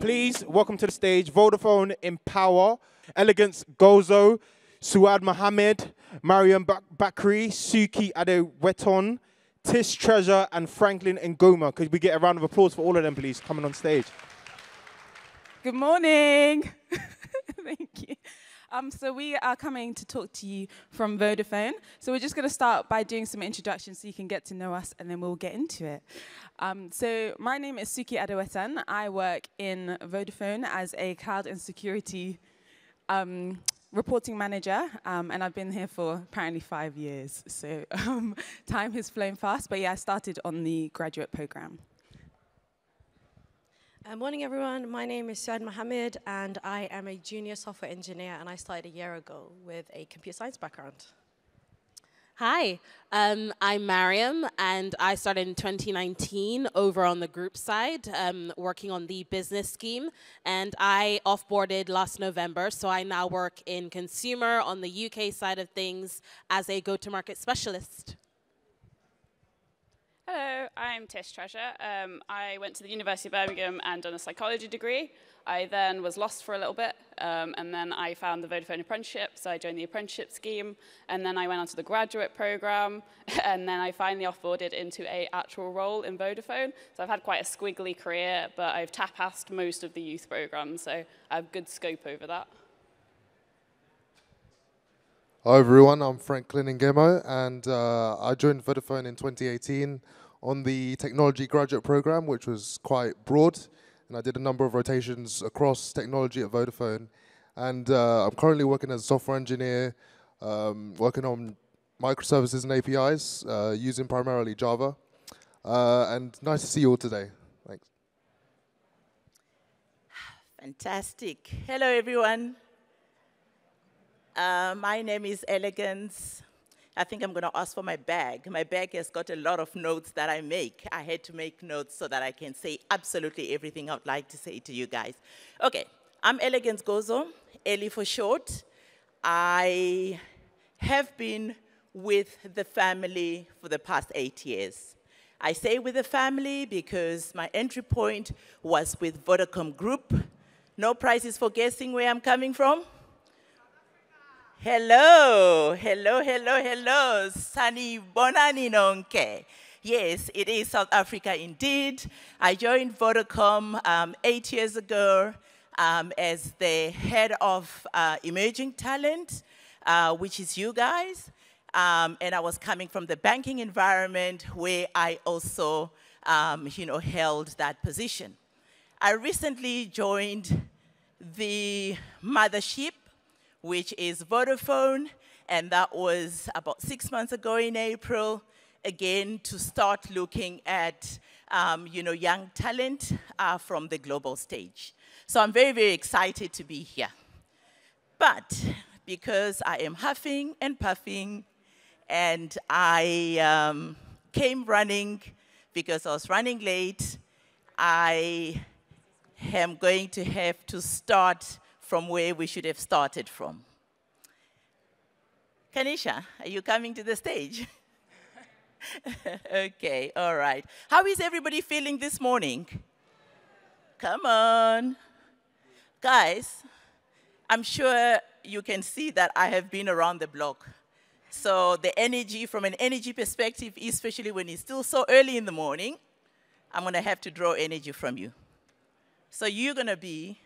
Please welcome to the stage Vodafone Empower, Elegance Gozo, Suad Mohammed, Mariam Bakri, Suki Adeweton, Tish Treasure, and Franklin Ngoma. Could we get a round of applause for all of them, please, coming on stage? Good morning. Thank you. So we are coming to talk to you from Vodafone. So we're just going to start by doing some introductions so you can get to know us, and then we'll get into it. So my name is Suki Adewetan. I work in Vodafone as a cloud and security reporting manager, and I've been here for apparently 5 years. So time has flown fast, but yeah, I started on the graduate program. Morning, everyone. My name is Suad Mohammed, and I am a junior software engineer, and I started a year ago with a computer science background. Hi, I'm Mariam, and I started in 2019 over on the group side, working on the business scheme, and I offboarded last November, so I now work in consumer on the UK side of things as a go-to-market specialist. Hello, I'm Tish Treasure. I went to the University of Birmingham and done a psychology degree. I then was lost for a little bit, and then I found the Vodafone apprenticeship, so I joined the apprenticeship scheme, and then I went on to the graduate program, and then I finally offboarded into an actual role in Vodafone. So I've had quite a squiggly career, but I've tapassed most of the youth programs, so I have good scope over that. Hi everyone, I'm Franklin Ngemo, and I joined Vodafone in 2018 on the technology graduate program, which was quite broad, and I did a number of rotations across technology at Vodafone. And I'm currently working as a software engineer, working on microservices and APIs, using primarily Java. And nice to see you all today. Thanks. Fantastic. Hello everyone. My name is Elegance. I think I'm going to ask for my bag. My bag has got a lot of notes that I make. I had to make notes so that I can say absolutely everything I would like to say to you guys. Okay, I'm Elegance Gozo, Ellie for short. I have been with the family for the past 8 years. I say with the family because my entry point was with Vodacom Group. No prizes for guessing where I'm coming from. Hello, hello, hello, hello. Sani bonani nonke. Yes, it is South Africa indeed. I joined Vodacom 8 years ago as the head of emerging talent, which is you guys. And I was coming from the banking environment where I also held that position. I recently joined the mothership, which is Vodafone, and that was about 6 months ago in April, again, to start looking at young talent from the global stage. So I'm very, very excited to be here. But because I am huffing and puffing, and I came running because I was running late, I am going to have to start from where we should have started from. Kanisha, are you coming to the stage? Okay, all right. How is everybody feeling this morning? Come on. Guys, I'm sure you can see that I have been around the block. So the energy, from an energy perspective, especially when it's still so early in the morning, I'm going to have to draw energy from you. So you're going to be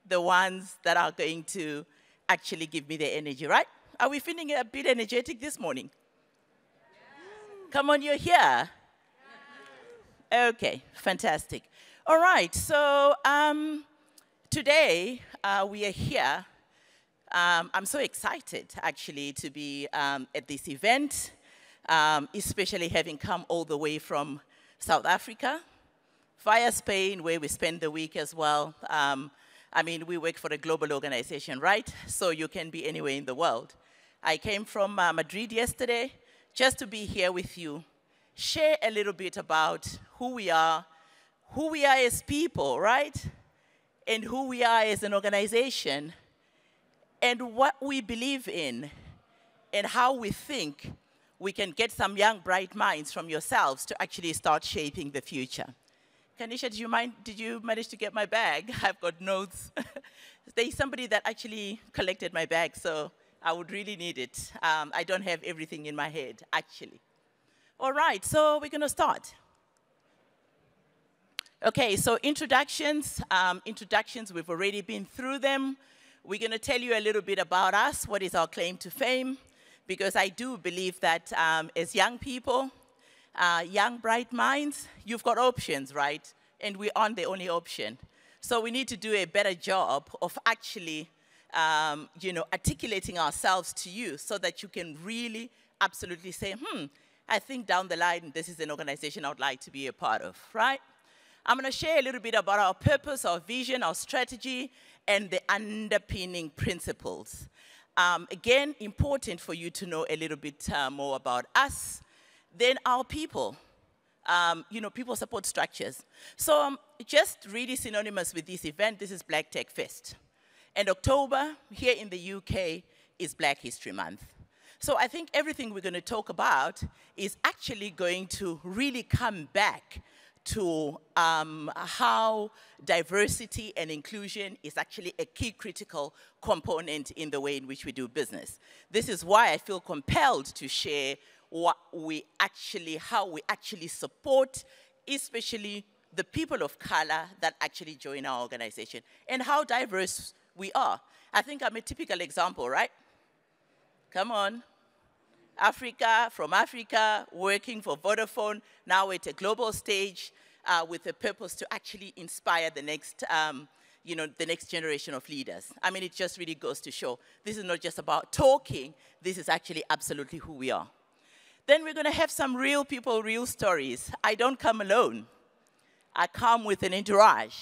the ones that are going to actually give me the energy, right? Are we feeling a bit energetic this morning? Yes. Come on, you're here. Yes. Okay, fantastic. All right, so today we are here. I'm so excited, actually, to be at this event, especially having come all the way from South Africa, via Spain, where we spend the week as well. I mean, we work for a global organization, right? So you can be anywhere in the world. I came from Madrid yesterday just to be here with you, share a little bit about who we are as people, right? And who we are as an organization, and what we believe in, and how we think we can get some young, bright minds from yourselves to actually start shaping the future. Kanisha, did you manage to get my bag? I've got notes. There's somebody that actually collected my bag, so I would really need it. I don't have everything in my head, actually. All right, so we're going to start. Okay, so introductions. Introductions, we've already been through them. We're going to tell you a little bit about us, what is our claim to fame, because I do believe that as young people, young, bright minds, you've got options, right? And we aren't the only option. So we need to do a better job of actually, articulating ourselves to you so that you can really absolutely say, I think down the line, this is an organization I would like to be a part of, right? I'm going to share a little bit about our purpose, our vision, our strategy, and the underpinning principles. Again, important for you to know a little bit more about us. Then our people, people support structures. So just really synonymous with this event, this is Black Tech Fest. And October, here in the UK, is Black History Month. So I think everything we're going to talk about is actually going to really come back to how diversity and inclusion is actually a key critical component in the way in which we do business. This is why I feel compelled to share how we actually support, especially the people of color that actually join our organization, and how diverse we are. I think I'm a typical example, right? Come on. From Africa, working for Vodafone, now at a global stage with a purpose to actually inspire the next, the next generation of leaders. I mean, it just really goes to show this is not just about talking, this is actually absolutely who we are. Then we're going to have some real people, real stories. I don't come alone. I come with an entourage.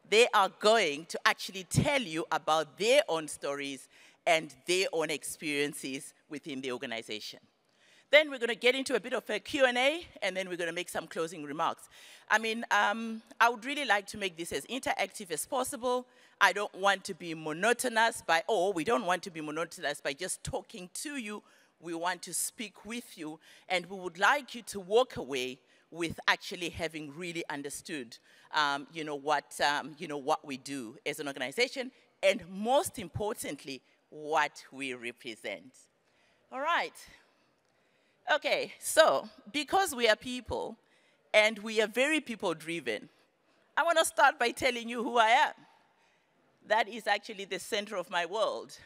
They are going to actually tell you about their own stories and their own experiences within the organization. Then we're going to get into a bit of a Q&A, and then we're going to make some closing remarks. I mean, I would really like to make this as interactive as possible. I don't want to be monotonous we don't want to be monotonous by just talking to you. We want to speak with you, and we would like you to walk away with actually having really understood, what we do as an organization, and most importantly, what we represent. All right. Okay, so because we are people and we are very people-driven, I want to start by telling you who I am. That is actually the center of my world.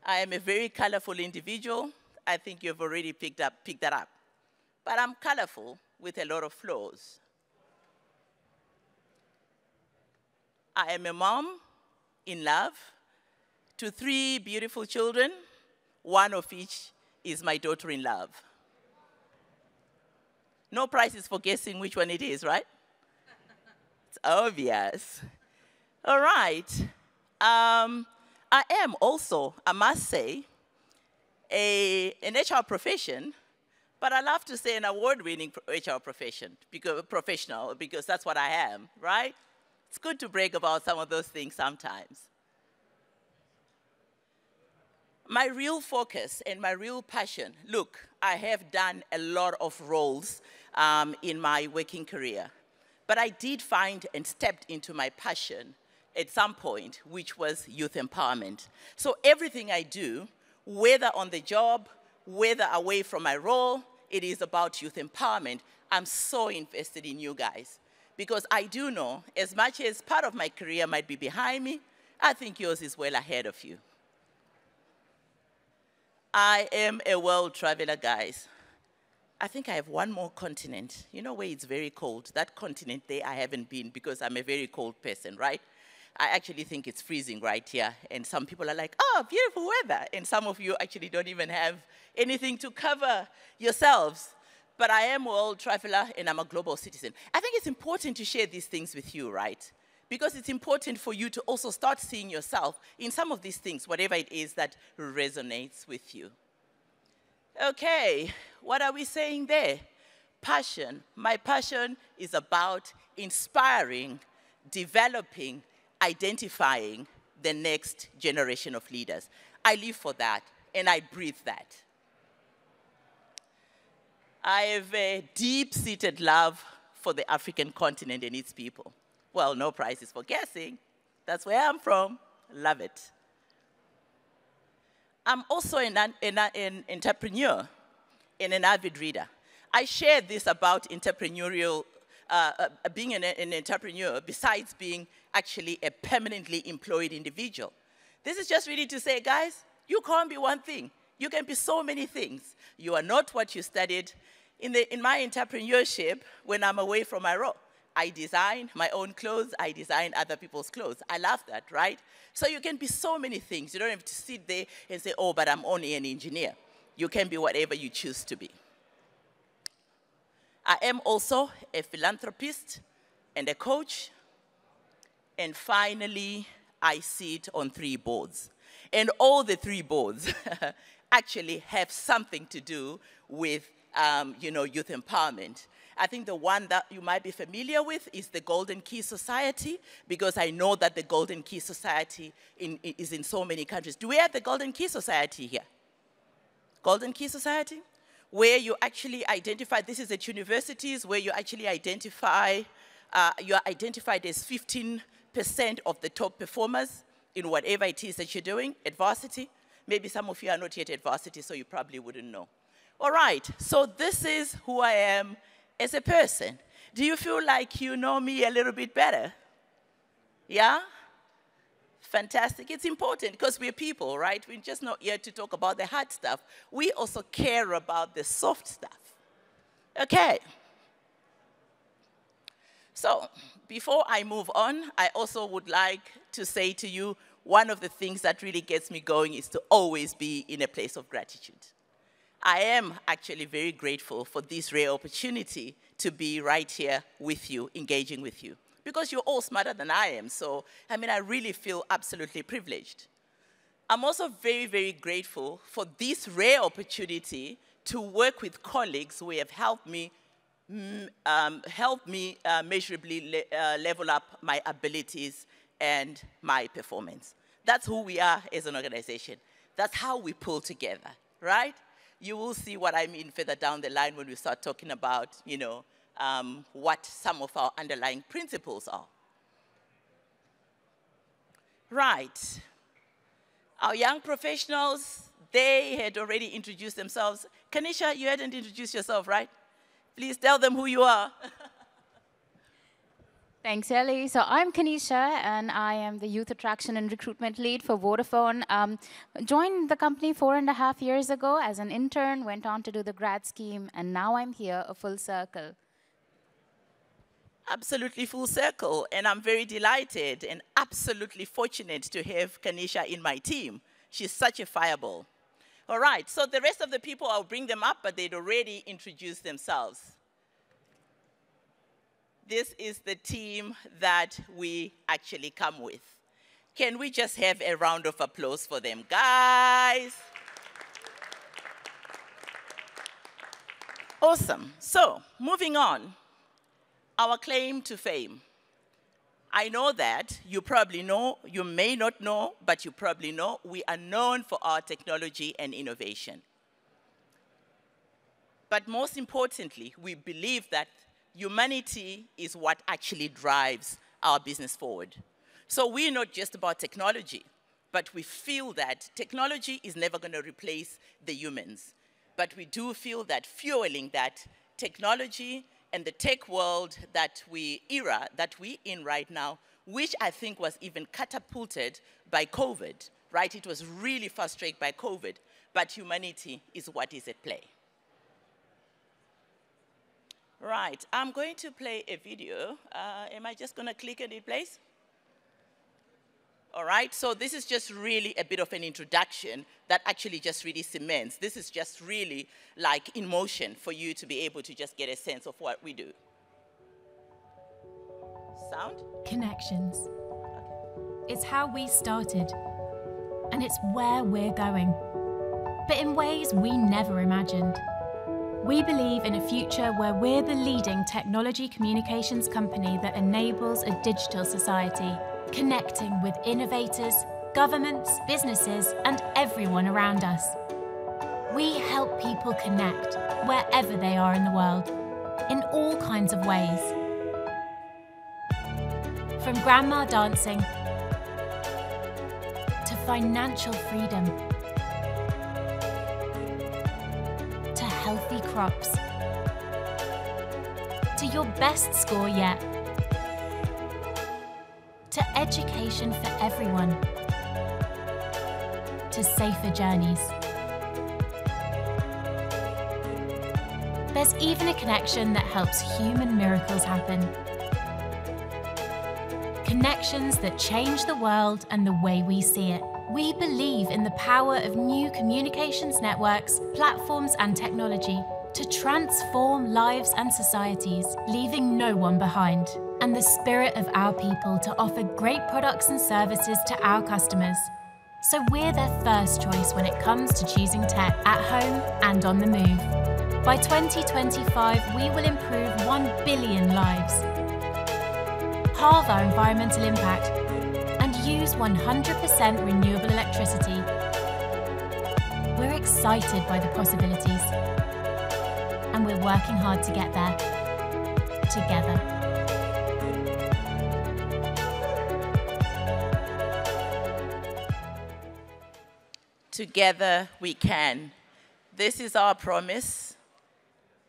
I am a very colorful individual. I think you've already picked that up. But I'm colorful with a lot of flaws. I am a mom in love to 3 beautiful children, one of which is my daughter in love. No prizes for guessing which one it is, right? It's obvious. All right. I am also, I must say, an HR profession, but I love to say an award-winning HR professional, because that's what I am, right? It's good to brag about some of those things sometimes. My real focus and my real passion, look, I have done a lot of roles in my working career, but I did find and stepped into my passion at some point, which was youth empowerment. So everything I do, whether on the job, whether away from my role, it is about youth empowerment. I'm so invested in you guys, because I do know, as much as part of my career might be behind me, I think yours is well ahead of you. I am a world traveler, guys. I think I have one more continent. You know where it's very cold? That continent there I haven't been, because I'm a very cold person, right? I actually think it's freezing right here. And some people are like, oh, beautiful weather. And some of you actually don't even have anything to cover yourselves. But I am a world traveler, and I'm a global citizen. I think it's important to share these things with you, right? Because it's important for you to also start seeing yourself in some of these things, whatever it is that resonates with you. Okay, what are we saying there? Passion. My passion is about inspiring, developing, identifying the next generation of leaders. I live for that, and I breathe that. I have a deep-seated love for the African continent and its people? Well, no prizes for guessing. That's where I'm from. Love it. I'm also an entrepreneur and an avid reader. I share this about entrepreneurial, being an entrepreneur, besides being actually a permanently employed individual. This is just really to say, guys, you can't be one thing. You can be so many things. You are not what you studied. In my entrepreneurship, when I'm away from my role, I design my own clothes, I design other people's clothes. I love that, right? So you can be so many things. You don't have to sit there and say, oh, but I'm only an engineer. You can be whatever you choose to be. I am also a philanthropist and a coach. And finally, I sit on 3 boards. And all the 3 boards actually have something to do with youth empowerment. I think the one that you might be familiar with is the Golden Key Society, because I know that the Golden Key Society is in so many countries. Do we have the Golden Key Society here? Golden Key Society? Where you actually identify, this is at universities, where you actually identify, you are identified as 15% of the top performers in whatever it is that you're doing at varsity. Maybe some of you are not yet at varsity, so you probably wouldn't know. All right, so this is who I am as a person. Do you feel like you know me a little bit better? Yeah? Fantastic. It's important because we're people, right? We're just not here to talk about the hard stuff. We also care about the soft stuff. Okay. So, before I move on, I also would like to say to you, one of the things that really gets me going is to always be in a place of gratitude. I am actually very grateful for this rare opportunity to be right here with you, engaging with you. Because you're all smarter than I am, so, I really feel absolutely privileged. I'm also very, very grateful for this rare opportunity to work with colleagues who have helped me measurably level up my abilities and my performance. That's who we are as an organization. That's how we pull together, right? You will see what I mean further down the line when we start talking about, what some of our underlying principles are. Right. Our young professionals, they had already introduced themselves. Kanisha, you hadn't introduced yourself, right? Please tell them who you are. Thanks, Ellie. So I'm Kanisha, and I am the Youth Attraction and Recruitment Lead for Vodafone. Joined the company 4.5 years ago as an intern, went on to do the grad scheme, and now I'm here, a full circle. Absolutely full circle, and I'm very delighted and absolutely fortunate to have Kanisha in my team. She's such a fireball. All right, so the rest of the people, I'll bring them up, but they'd already introduced themselves. This is the team that we actually come with. Can we just have a round of applause for them, guys? Awesome. So, moving on. Our claim to fame. I know that you probably know, you may not know, but you probably know, we are known for our technology and innovation. But most importantly, we believe that humanity is what actually drives our business forward. So we're not just about technology, but we feel that technology is never going to replace the humans. But we do feel that fueling that technology and the tech world era that we're in right now, which I think was even catapulted by COVID, right? It was really fast-tracked by COVID, but humanity is what is at play. Right, I'm going to play a video. Am I just going to click and it plays? All right, so this is just really a bit of an introduction that actually just really cements. This is just really like in motion for you to be able to just get a sense of what we do. Sound? Connections. It's how we started, and it's where we're going, but in ways we never imagined. We believe in a future where we're the leading technology communications company that enables a digital society, connecting with innovators, governments, businesses, and everyone around us. We help people connect wherever they are in the world, in all all kinds of ways. From grandma dancing to financial freedom to healthy crops to your best score yet to education for everyone to safer journeys. There's even a connection that helps human miracles happen. Connections that change the world and the way we see it. We believe in the power of new communications networks, platforms and technology to transform lives and societies, leaving no one behind. And the spirit of our people to offer great products and services to our customers. So we're their first choice when it comes to choosing tech at home and on the move. By 2025, we will improve 1 billion lives, halve our environmental impact, and use 100% renewable electricity. We're excited by the possibilities, and we're working hard to get there, together. Together we can. This is our promise,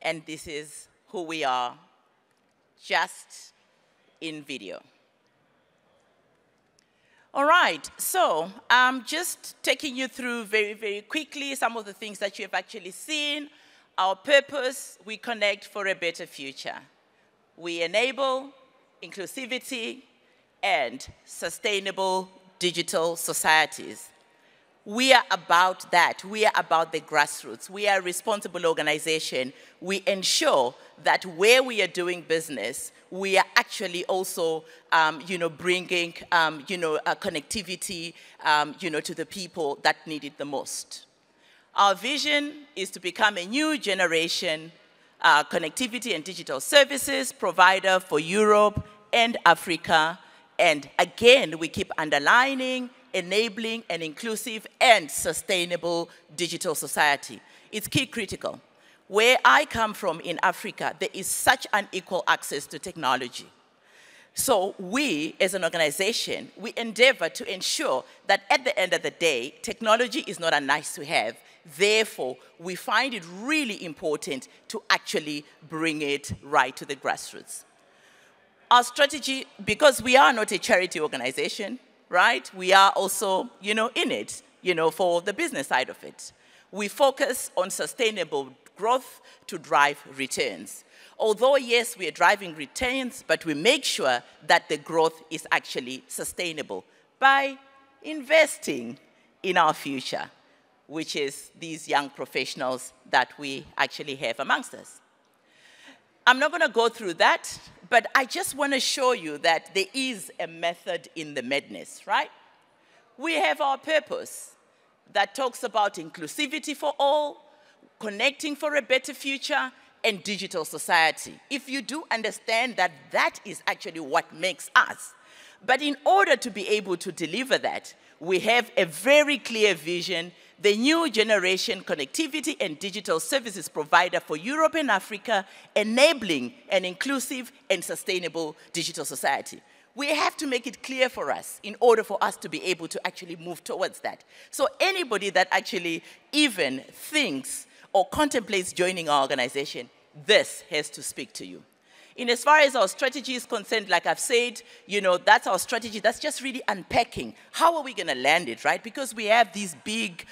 and this is who we are, just in video. All right, so I'm just taking you through very, very quickly some of the things that you have actually seen. Our purpose, we connect for a better future. We enable inclusivity and sustainable digital societies. We are about that. We are about the grassroots. We are a responsible organization. We ensure that where we are doing business, we are actually also, bringing, connectivity, to the people that need it the most. Our vision is to become a new generation connectivity and digital services provider for Europe and Africa. And again, we keep underlining enabling an inclusive and sustainable digital society. It's key critical. Where I come from in Africa, there is such unequal access to technology. So we, as an organization, we endeavor to ensure that at the end of the day, technology is not a nice to have. Therefore, we find it really important to actually bring it right to the grassroots. Our strategy, because we are not a charity organization, right? We are also, in it, for the business side of it. We focus on sustainable growth to drive returns. Although, yes, we are driving returns, but we make sure that the growth is actually sustainable by investing in our future, which is these young professionals that we actually have amongst us. I'm not going to go through that, but I just want to show you that there is a method in the madness, right? We have our purpose that talks about inclusivity for all, connecting for a better future, and digital society. If you do understand that that is actually what makes us. But in order to be able to deliver that, we have a very clear vision, the new generation connectivity and digital services provider for Europe and Africa, enabling an inclusive and sustainable digital society. We have to make it clear for us in order for us to be able to actually move towards that. So anybody that actually even thinks or contemplates joining our organization, this has to speak to you. In as far as our strategy is concerned, like I've said, that's our strategy. That's just really unpacking. How are we going to land it, right? Because we have this big,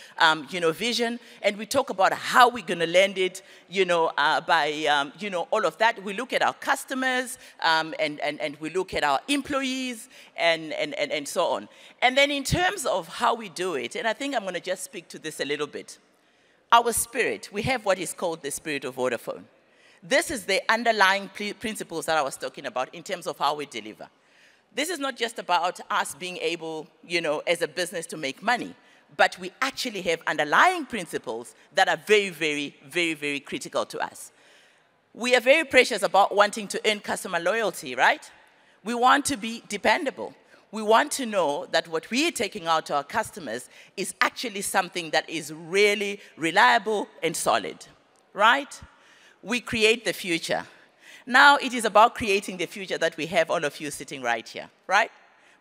vision, and we talk about how we're going to land it, by, all of that. We look at our customers, and we look at our employees, and so on. And then in terms of how we do it, and I think I'm going to just speak to this a little bit. Our spirit, we have what is called the spirit of Vodafone. This is the underlying principles that I was talking about in terms of how we deliver. This is not just about us being able, as a business to make money, but we actually have underlying principles that are very, very, very, very critical to us. We are very precious about wanting to earn customer loyalty, right? We want to be dependable. We want to know that what we are taking out to our customers is actually something that is really reliable and solid, right? We create the future. Now it is about creating the future that we have all of you sitting right here, right?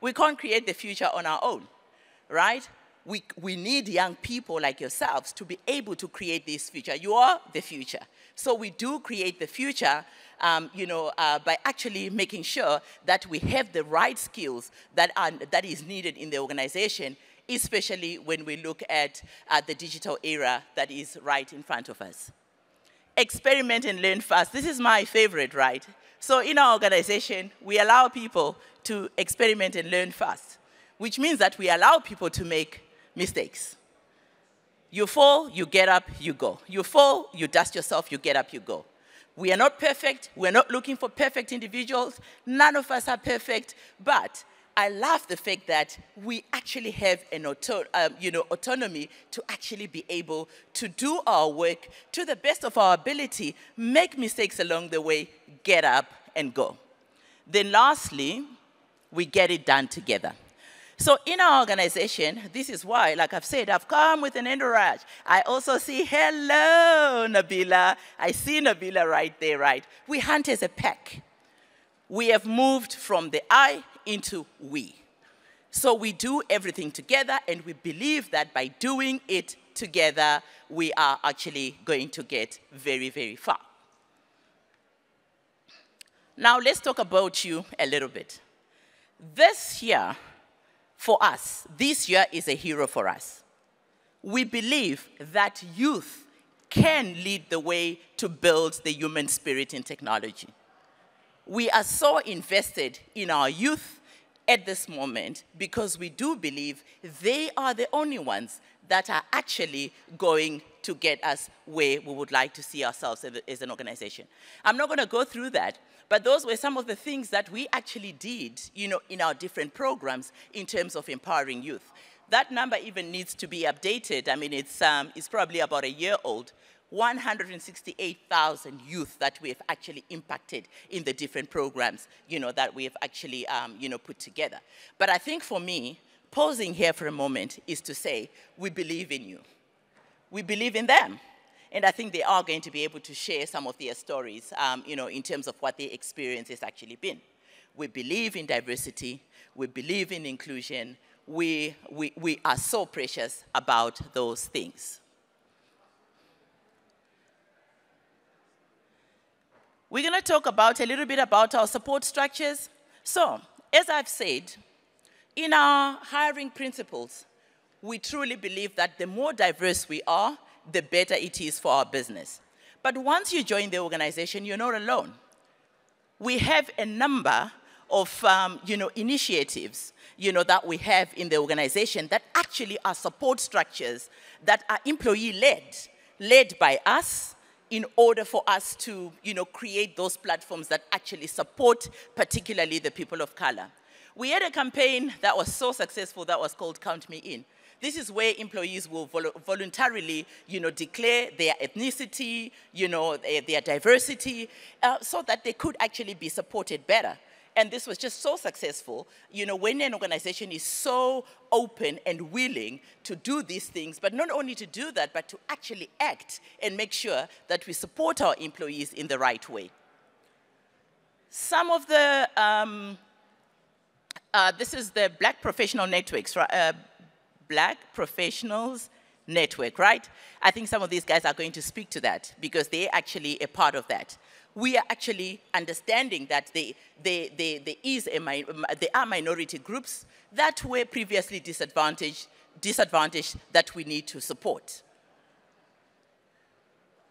We can't create the future on our own, right? We need young people like yourselves to be able to create this future. You are the future. So we do create the future by actually making sure that we have the right skills that is needed in the organization, especially when we look at the digital era that is right in front of us. Experiment and learn fast. This is my favorite, right? So in our organization, we allow people to experiment and learn fast, which means that we allow people to make mistakes. You fall, you get up, you go. You fall, you dust yourself, you get up, you go. We are not perfect. We're not looking for perfect individuals. None of us are perfect. But I love the fact that we actually have an autonomy to actually be able to do our work to the best of our ability, make mistakes along the way, get up, and go. Then lastly, we get it done together. So in our organization, this is why, like I've said, I've come with an entourage. I also see, hello, Nabila. I see Nabila right there, right? We hunt as a pack. We have moved from the I into we. So we do everything together, and we believe that by doing it together, we are actually going to get very, very far. Now let's talk about you a little bit. This year, for us, this year is a hero for us. We believe that youth can lead the way to build the human spirit in technology. We are so invested in our youth at this moment because we do believe they are the only ones that are actually going to get us where we would like to see ourselves as an organization. I'm not going to go through that, but those were some of the things that we actually did, in our different programs in terms of empowering youth. That number even needs to be updated. I mean, it's probably about a year old. 168,000 youth that we have actually impacted in the different programs, that we have actually, put together. But I think for me, pausing here for a moment is to say, we believe in you. We believe in them. And I think they are going to be able to share some of their stories, in terms of what their experience has actually been. We believe in diversity. We believe in inclusion. We are so precious about those things. We're going to talk a little bit about our support structures. So, as I've said, in our hiring principles, we truly believe that the more diverse we are, the better it is for our business. But once you join the organization, you're not alone. We have a number of initiatives that we have in the organization that actually are support structures that are employee-led, led by us, in order for us to create those platforms that actually support particularly the people of color. We had a campaign that was so successful that was called Count Me In. This is where employees will voluntarily declare their ethnicity, their diversity, so that they could actually be supported better. And this was just so successful, when an organization is so open and willing to do these things, but not only to do that, but to actually act and make sure that we support our employees in the right way. Some of the, this is the Black Professional Networks, Black Professionals Network, right? I think some of these guys are going to speak to that because they're actually a part of that. We are actually understanding that there are minority groups that were previously disadvantaged that we need to support.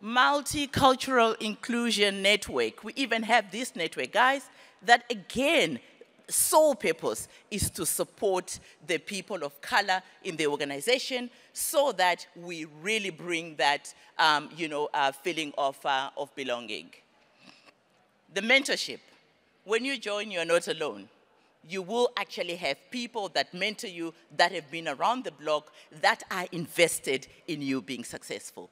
Multicultural Inclusion Network. We even have this network, guys, that again, sole purpose is to support the people of color in the organization so that we really bring that feeling of belonging. The mentorship. When you join, you're not alone. You will actually have people that mentor you that have been around the block that are invested in you being successful.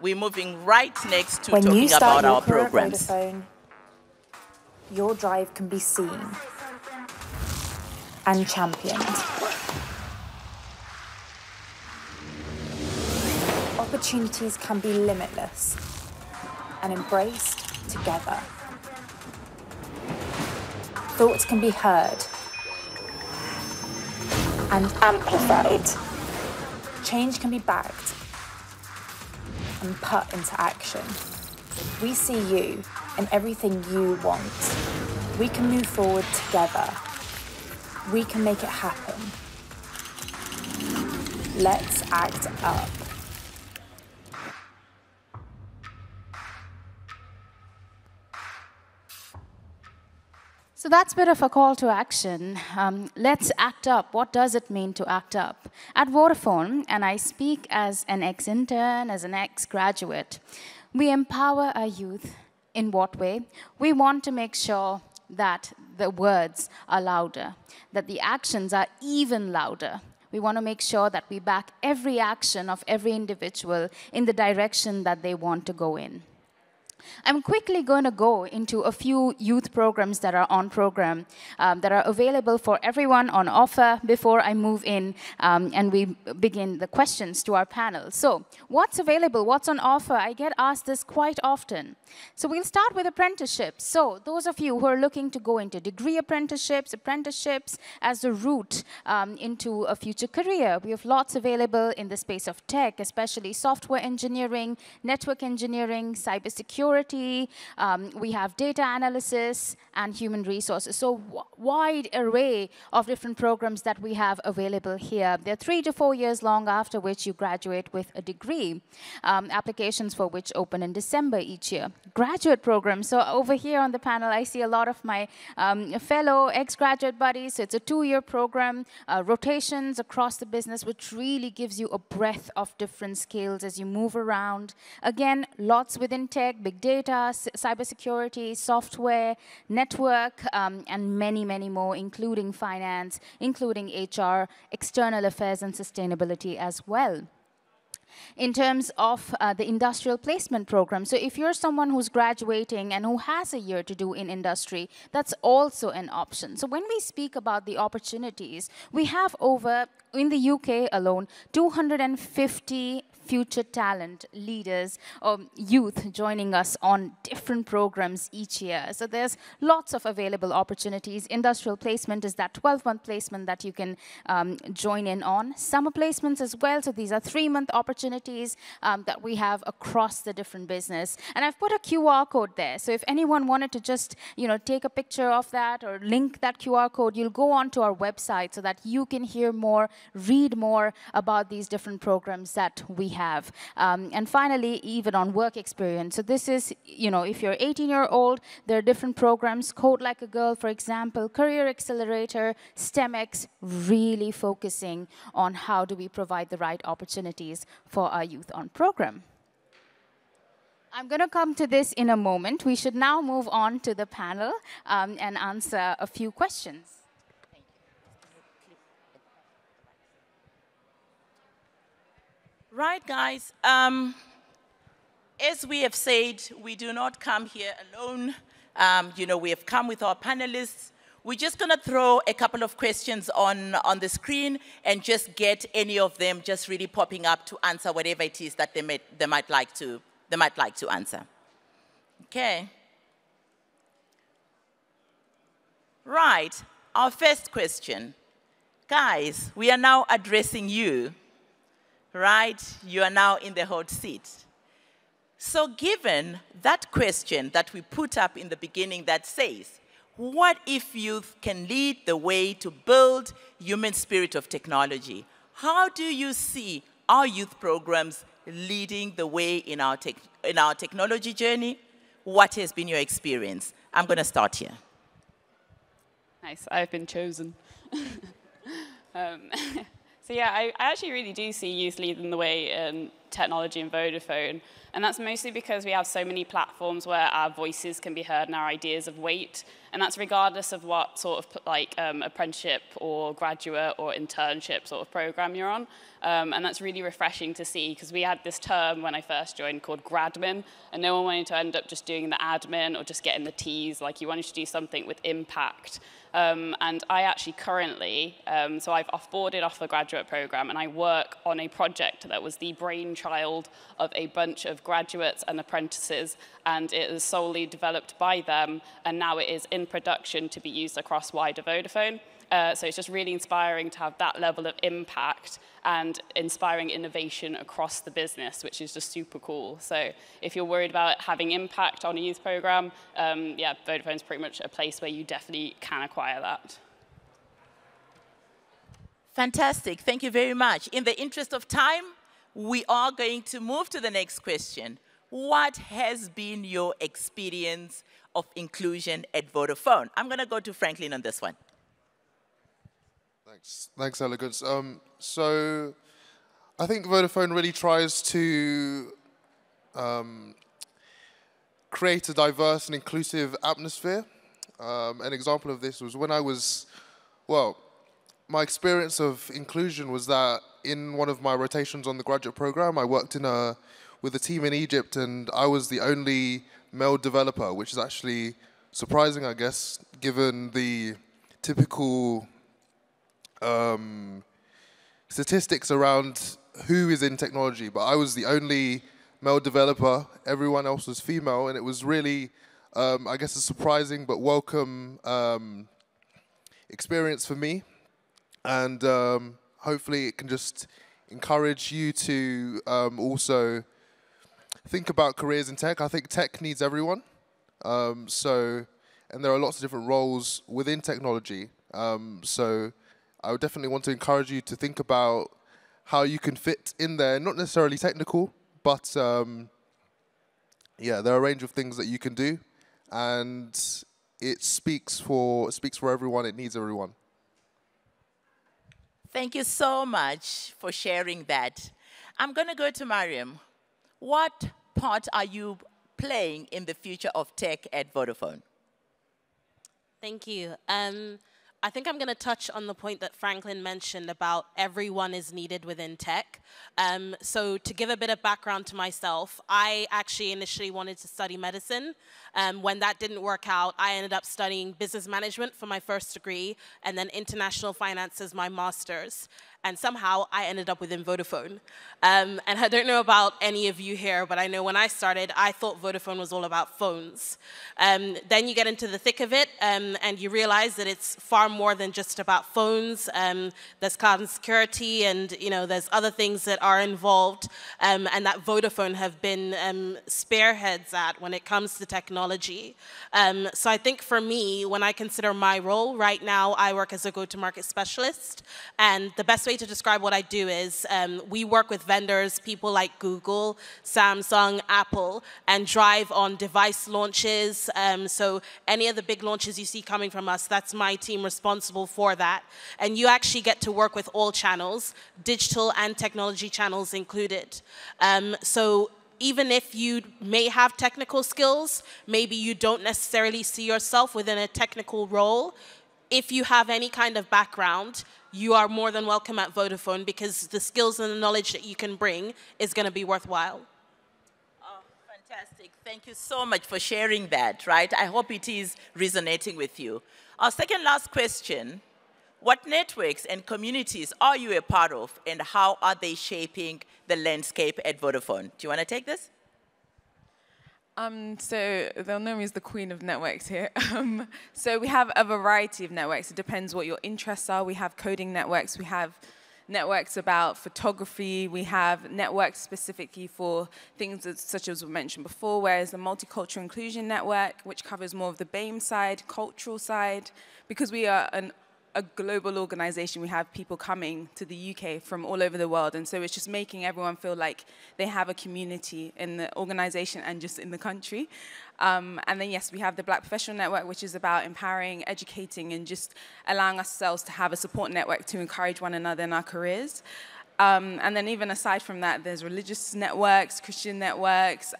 We're moving right next to talking about our programs. Vodafone, your drive can be seen and championed. Opportunities can be limitless and embraced together. Thoughts can be heard and amplified. Change can be backed and put into action. We see you and everything you want. We can move forward together. We can make it happen. Let's act up. So that's a bit of a call to action. Let's act up. What does it mean to act up? At Vodafone, and I speak as an ex-intern, as an ex-graduate, we empower our youth. In what way? We want to make sure that the words are louder, that the actions are even louder. We want to make sure that we back every action of every individual in the direction that they want to go in. I'm quickly going to go into a few youth programs that are on program, that are available for everyone on offer before I move in and we begin the questions to our panel. So what's available? What's on offer? I get asked this quite often. So we'll start with apprenticeships. So those of you who are looking to go into degree apprenticeships as a route into a future career, we have lots available in the space of tech, especially software engineering, network engineering, cybersecurity. We have data analysis and human resources. So wide array of different programs that we have available here. They're 3 to 4 years long, after which you graduate with a degree. Applications for which open in December each year. Graduate programs. So over here on the panel, I see a lot of my fellow ex-graduate buddies. So it's a 2-year program, rotations across the business, which really gives you a breadth of different skills as you move around. Again, lots within tech, big data, cybersecurity, software, network, and many, many more, including finance, including HR, external affairs, and sustainability as well. In terms of the industrial placement program, so if you're someone who's graduating and who has a year to do in industry, that's also an option. So when we speak about the opportunities, we have over, in the UK alone, 250 future talent leaders or youth joining us on different programs each year. So there's lots of available opportunities. Industrial placement is that 12-month placement that you can join in on. Summer placements as well. So these are 3-month opportunities that we have across the different business. And I've put a QR code there. So if anyone wanted to just, take a picture of that or link that QR code, you'll go onto our website so that you can hear more, read more about these different programs that we have. And finally, even on work experience. So this is, if you're 18-year-old, there are different programs, Code Like a Girl, for example, Career Accelerator, STEMX, really focusing on how do we provide the right opportunities for our youth on program. I'm going to come to this in a moment. We should now move on to the panel and answer a few questions. Right, guys. As we have said, we do not come here alone. We have come with our panelists. We're just going to throw a couple of questions on the screen and just get any of them just really popping up to answer whatever it is that they might like to answer. Okay. Right. Our first question. Guys, we are now addressing you. Right? You are now in the hot seat. So given that question that we put up in the beginning that says, what if youth can lead the way to build human spirit of technology? How do you see our youth programs leading the way in our technology journey? What has been your experience? I'm going to start here. Nice. I've been chosen. So yeah, I actually really do see youth leading the way in technology and Vodafone. And that's mostly because we have so many platforms where our voices can be heard and our ideas of weight. And that's regardless of what sort of apprenticeship or graduate or internship sort of program you're on. And that's really refreshing to see, because we had this term when I first joined called gradmin, and no one wanted to end up just doing the admin or just getting the T's. Like, you wanted to do something with impact. And I actually currently, so I've off-boarded off the graduate program, and I work on a project that was the brain brainchild of a bunch of graduates and apprentices, and it is solely developed by them, and now it is in production to be used across wider Vodafone. So it's just really inspiring to have that level of impact and inspiring innovation across the business, which is just super cool. So if you're worried about having impact on a youth program, yeah, Vodafone's pretty much a place where you definitely can acquire that. Fantastic. Thank you very much. In the interest of time, we are going to move to the next question. What has been your experience of inclusion at Vodafone? I'm going to go to Franklin on this one. Thanks, Elegance. So I think Vodafone really tries to create a diverse and inclusive atmosphere. An example of this was when I was, well, my experience of inclusion was that in one of my rotations on the graduate program, I worked with a team in Egypt, and I was the only male developer, which is actually surprising, I guess, given the typical statistics around who is in technology. But I was the only male developer, everyone else was female, and it was really, I guess, a surprising but welcome experience for me. And hopefully it can just encourage you to also think about careers in tech. I think tech needs everyone. And there are lots of different roles within technology. So I would definitely want to encourage you to think about how you can fit in there, not necessarily technical, but yeah, there are a range of things that you can do, and it speaks for everyone. It needs everyone. Thank you so much for sharing that. I'm going to go to Mariam. What part are you playing in the future of tech at Vodafone? Thank you. I think I'm going to touch on the point that Franklin mentioned about everyone is needed within tech. So to give a bit of background to myself, I actually initially wanted to study medicine. When that didn't work out, I ended up studying business management for my first degree and then international finance as my master's. And somehow I ended up within Vodafone. And I don't know about any of you here, but I know when I started, I thought Vodafone was all about phones. Then you get into the thick of it, and you realize that it's far more than just about phones. There's cloud and security, and there's other things that are involved, and that Vodafone have been spearheads at when it comes to technology. So I think for me, when I consider my role, right now I work as a go-to-market specialist, and the best way to describe what I do is we work with vendors, people like Google, Samsung, Apple, and drive on device launches. So any of the big launches you see coming from us, that's my team responsible for that. And you actually get to work with all channels, digital and technology channels included. So even if you may have technical skills, maybe you don't necessarily see yourself within a technical role, if you have any kind of background, you are more than welcome at Vodafone because the skills and the knowledge that you can bring is going to be worthwhile. Oh, fantastic. Thank you so much for sharing that, right? I hope it is resonating with you. Our second last question, what networks and communities are you a part of, and how are they shaping the landscape at Vodafone? Do you want to take this? So they'll know me as the queen of networks here. So we have a variety of networks. It depends what your interests are. We have coding networks. We have networks about photography. We have networks specifically for things such as we mentioned before, whereas the Multicultural Inclusion Network, which covers more of the BAME side, cultural side. Because we are a global organization, we have people coming to the UK from all over the world, and so it's just making everyone feel like they have a community in the organization and just in the country. And then yes, we have the Black Professional Network, which is about empowering, educating, and just allowing ourselves to have a support network to encourage one another in our careers. And then even aside from that, there's religious networks, Christian networks,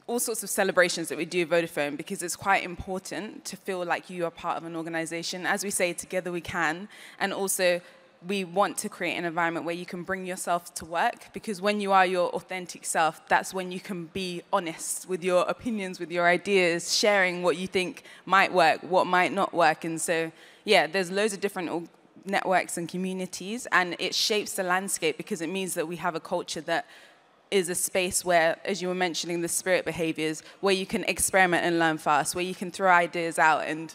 all sorts of celebrations that we do at Vodafone, because it's quite important to feel like you are part of an organization. As we say, together we can. And also, we want to create an environment where you can bring yourself to work, because when you are your authentic self, that's when you can be honest with your opinions, with your ideas, sharing what you think might work, what might not work. And so, yeah, there's loads of different networks and communities, and it shapes the landscape because it means that we have a culture that is a space where, as you were mentioning, the spirit behaviors, where you can experiment and learn fast, where you can throw ideas out and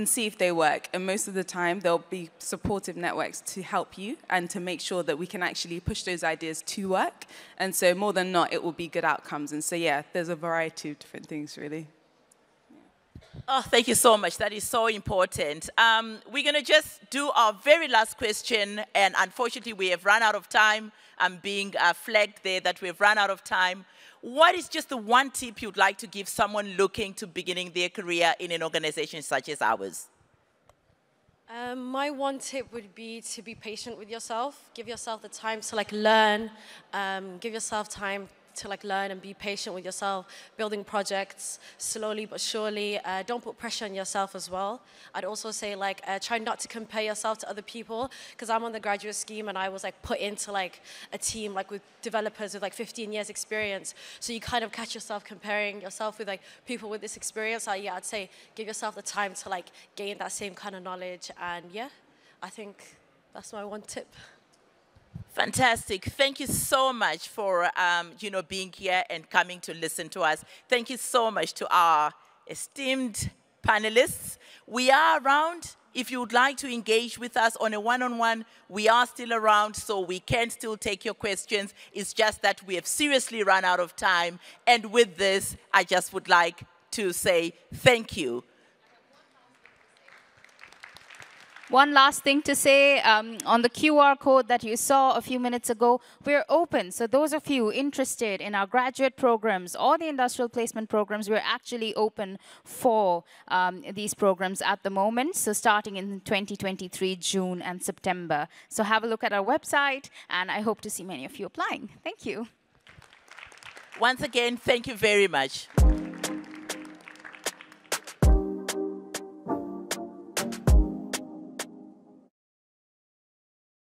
see if they work. And most of the time, there'll be supportive networks to help you and to make sure that we can actually push those ideas to work. And so more than not, it will be good outcomes. And so, yeah, there's a variety of different things, really. Oh, thank you so much. That is so important. We're going to just do our very last question. And unfortunately, we have run out of time. I'm being flagged there that we've run out of time. What is just the one tip you'd like to give someone looking to beginning their career in an organization such as ours? My one tip would be to be patient with yourself. Give yourself the time to learn. Give yourself time to learn and be patient with yourself, building projects slowly but surely. Don't put pressure on yourself as well. I'd also say try not to compare yourself to other people, because I'm on the graduate scheme and I was put into a team with developers with 15 years experience. So you kind of catch yourself comparing yourself with people with this experience. Yeah, I'd say give yourself the time to gain that same kind of knowledge. And yeah, I think that's my one tip. Fantastic. Thank you so much for being here and coming to listen to us. Thank you so much to our esteemed panelists. We are around. If you would like to engage with us on a one-on-one, we are still around, so we can still take your questions. It's just that we have seriously run out of time. And with this, I just would like to say thank you. One last thing to say, on the QR code that you saw a few minutes ago, we're open. So those of you interested in our graduate programs or the industrial placement programs, we're actually open for these programs at the moment. So starting in 2023, June and September. So have a look at our website, and I hope to see many of you applying. Thank you. Once again, thank you very much.